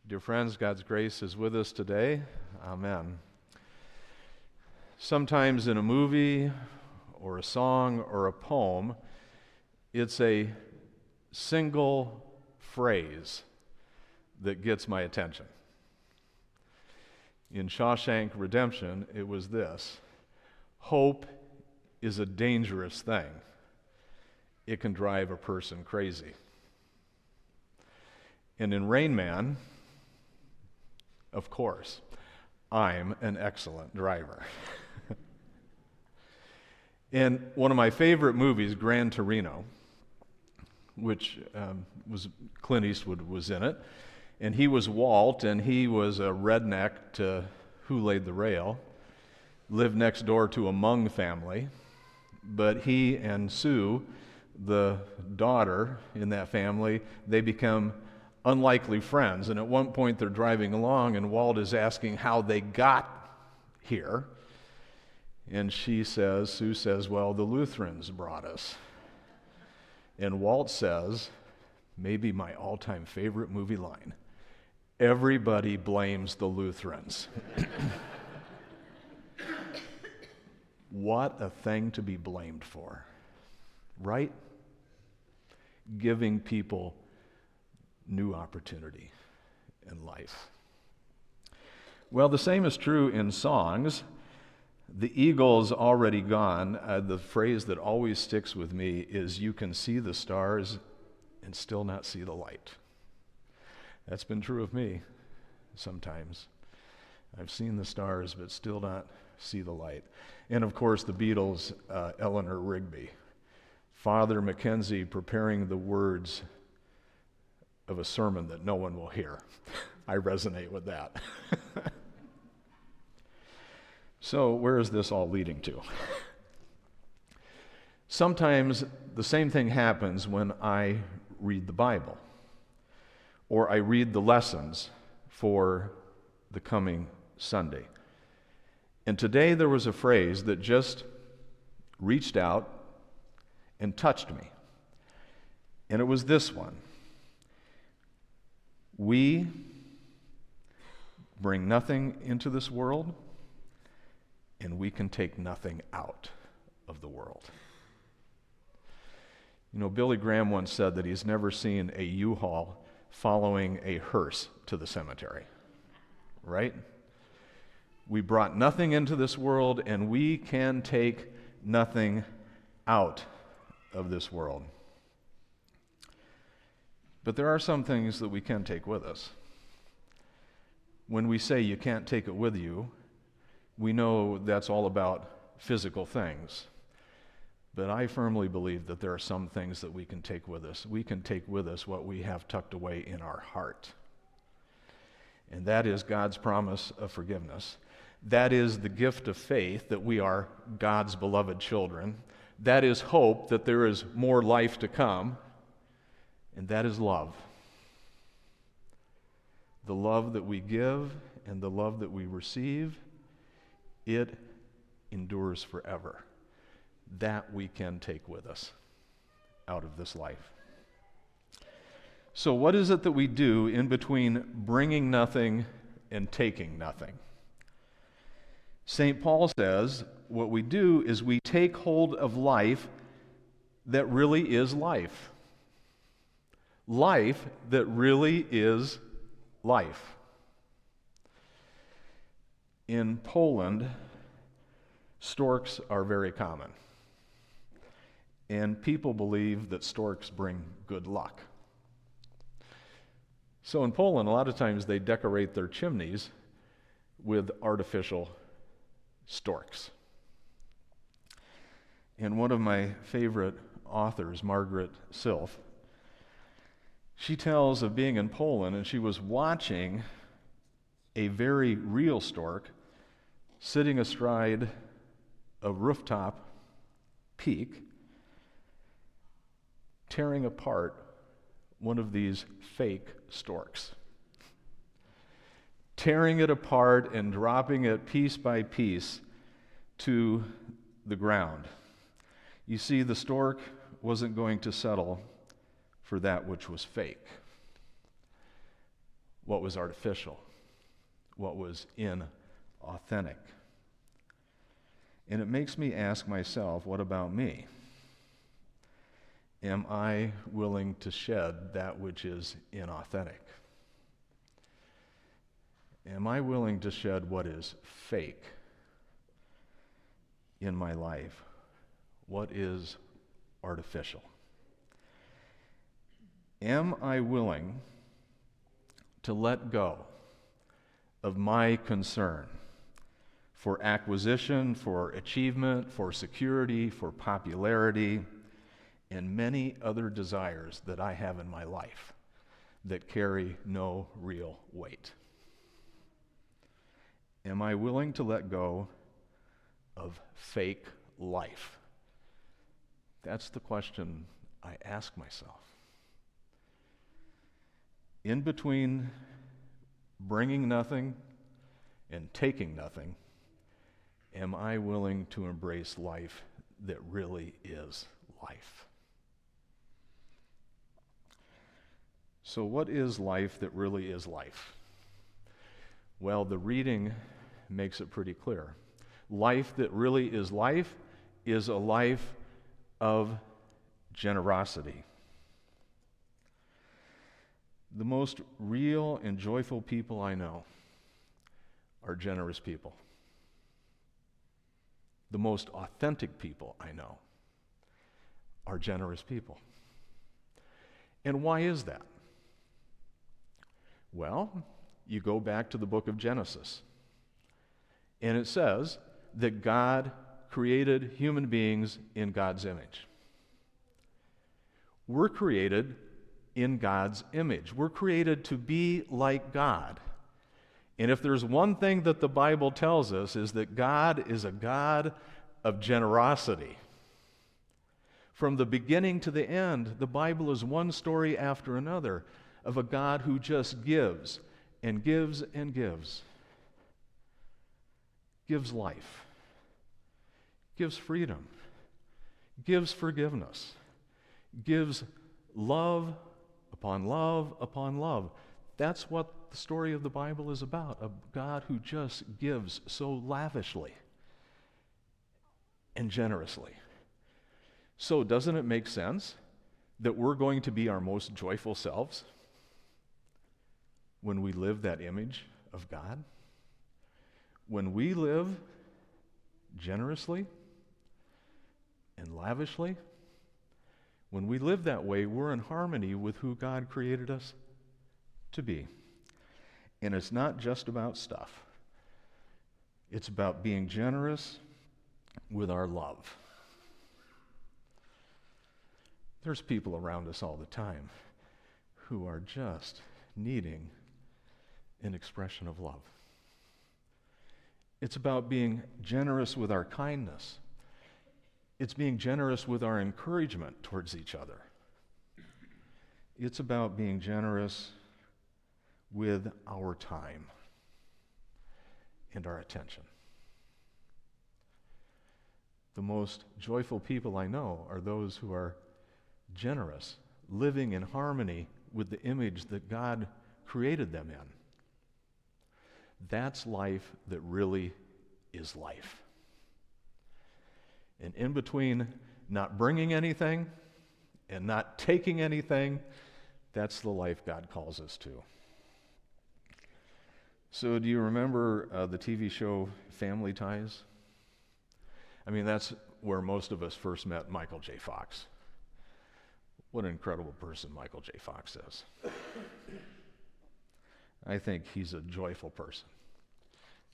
Dear friends, God's grace is with us today. Amen. Sometimes in a movie or a song or a poem, it's a single phrase that gets my attention. In Shawshank Redemption, it was this: hope is a dangerous thing. It can drive a person crazy. And in Rain Man, of course, I'm an excellent driver. In one of my favorite movies, Gran Torino, which was Clint Eastwood was in it, and he was Walt, and he was a redneck to Who Laid the Rail, lived next door to a Hmong family, but he and Sue, the daughter in that family, they become unlikely friends. And at one point they're driving along, and Walt is asking how they got here. And Sue says, well, the Lutherans brought us. And Walt says, maybe my all-time favorite movie line, everybody blames the Lutherans. What a thing to be blamed for, right? Giving people new opportunity in life. Well, the same is true in songs. The Eagles' Already Gone, the phrase that always sticks with me is, you can see the stars and still not see the light. That's been true of me sometimes. I've seen the stars but still not see the light. And of course the Beatles, Eleanor Rigby. Father Mackenzie preparing the words of a sermon that no one will hear. I resonate with that. So where is this all leading to? Sometimes the same thing happens when I read the Bible, or I read the lessons for the coming Sunday. And today there was a phrase that just reached out and touched me. And it was this one: we bring nothing into this world, and we can take nothing out of the world. You know, Billy Graham once said that he's never seen a U-Haul following a hearse to the cemetery, right? We brought nothing into this world, and we can take nothing out of this world. But there are some things that we can take with us. When we say you can't take it with you, we know that's all about physical things. But I firmly believe that there are some things that we can take with us. We can take with us what we have tucked away in our heart. And that is God's promise of forgiveness. That is the gift of faith that we are God's beloved children. That is hope that there is more life to come. And that is love. The love that we give and the love that we receive, it endures forever. That we can take with us out of this life. So what is it that we do in between bringing nothing and taking nothing? St. Paul says what we do is we take hold of life that really is life. Life that really is life. In Poland, storks are very common. And people believe that storks bring good luck. So in Poland, a lot of times they decorate their chimneys with artificial storks. And one of my favorite authors, Margaret Silf, she tells of being in Poland, and she was watching a very real stork sitting astride a rooftop peak, tearing apart one of these fake storks. Tearing it apart and dropping it piece by piece to the ground. You see, the stork wasn't going to settle for that which was fake. what was artificial, what was inauthentic. And it makes me ask myself, what about me? Am I willing to shed that which is inauthentic? Am I willing to shed what is fake in my life? What is artificial? Am I willing to let go of my concern for acquisition, for achievement, for security, for popularity, and many other desires that I have in my life that carry no real weight? Am I willing to let go of fake life? That's the question I ask myself. In between bringing nothing and taking nothing, am I willing to embrace life that really is life? So, what is life that really is life? Well, the reading makes it pretty clear. Life that really is a life of generosity. The most real and joyful people I know are generous people. The most authentic people I know are generous people. And why is that? Well, you go back to the book of Genesis, and it says that God created human beings in God's image. We're created in God's image. We're created to be like God. And if there's one thing that the Bible tells us, is that God is a God of generosity. From the beginning to the end, the Bible is one story after another of a God who just gives and gives and gives. Gives life, gives freedom, gives forgiveness, gives love upon love upon love. That's what the story of the Bible is about, a God who just gives so lavishly and generously. So doesn't it make sense that we're going to be our most joyful selves when we live that image of God? When we live generously and lavishly, when we live that way, we're in harmony with who God created us to be. And it's not just about stuff. It's about being generous with our love. There's people around us all the time who are just needing an expression of love. It's about being generous with our kindness. It's being generous with our encouragement towards each other. It's about being generous with our time and our attention. The most joyful people I know are those who are generous, living in harmony with the image that God created them in. That's life that really is life. And in between not bringing anything and not taking anything, that's the life God calls us to. So do you remember the TV show Family Ties? I mean, that's where most of us first met Michael J. Fox. What an incredible person Michael J. Fox is. I think he's a joyful person.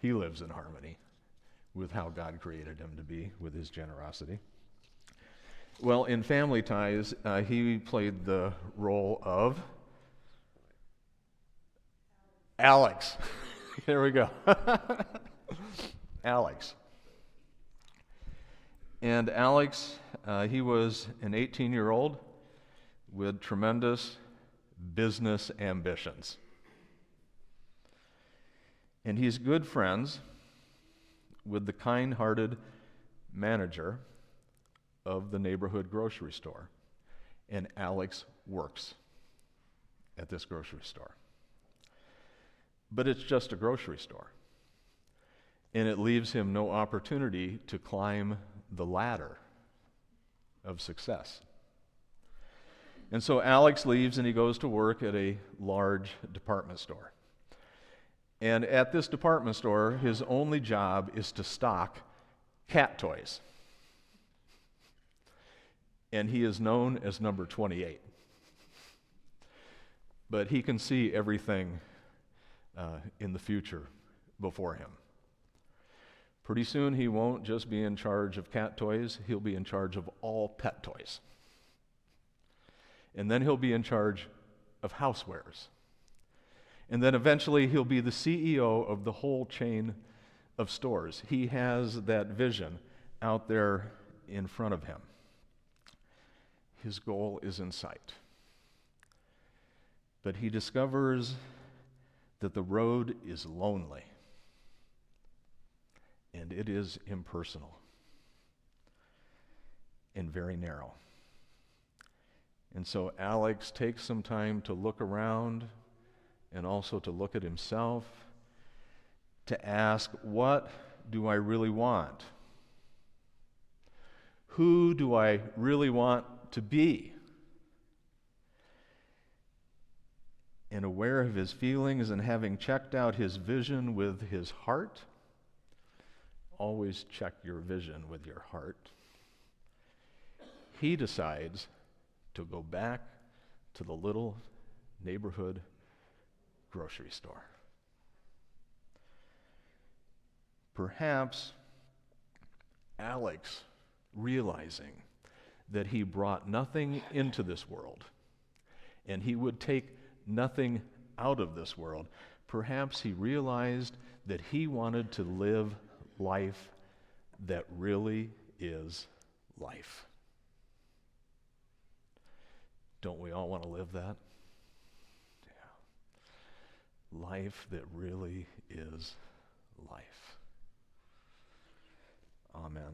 He lives in harmony with how God created him to be, with his generosity. Well, in Family Ties, he played the role of Alex. Here we go. Alex. And Alex, he was an 18-year-old with tremendous business ambitions. And he's good friends with the kind-hearted manager of the neighborhood grocery store. And Alex works at this grocery store. but it's just a grocery store. And it leaves him no opportunity to climb the ladder of success. And so Alex leaves and he goes to work at a large department store. And at this department store, his only job is to stock cat toys. And he is known as number 28. But he can see everything in the future before him. Pretty soon he won't just be in charge of cat toys, he'll be in charge of all pet toys. And then he'll be in charge of housewares. And then eventually he'll be the CEO of the whole chain of stores. He has that vision out there in front of him. His goal is in sight. But he discovers that the road is lonely. And it is impersonal and very narrow. And so Alex takes some time to look around and also to look at himself, to ask, what do I really want? Who do I really want to be? And aware of his feelings and having checked out his vision with his heart, always check your vision with your heart, he decides to go back to the little neighborhood grocery store. Perhaps Alex, realizing that he brought nothing into this world and he would take nothing out of this world, perhaps he realized that he wanted to live life that really is life. Don't we all want to live that? Yeah. Life that really is life. Amen.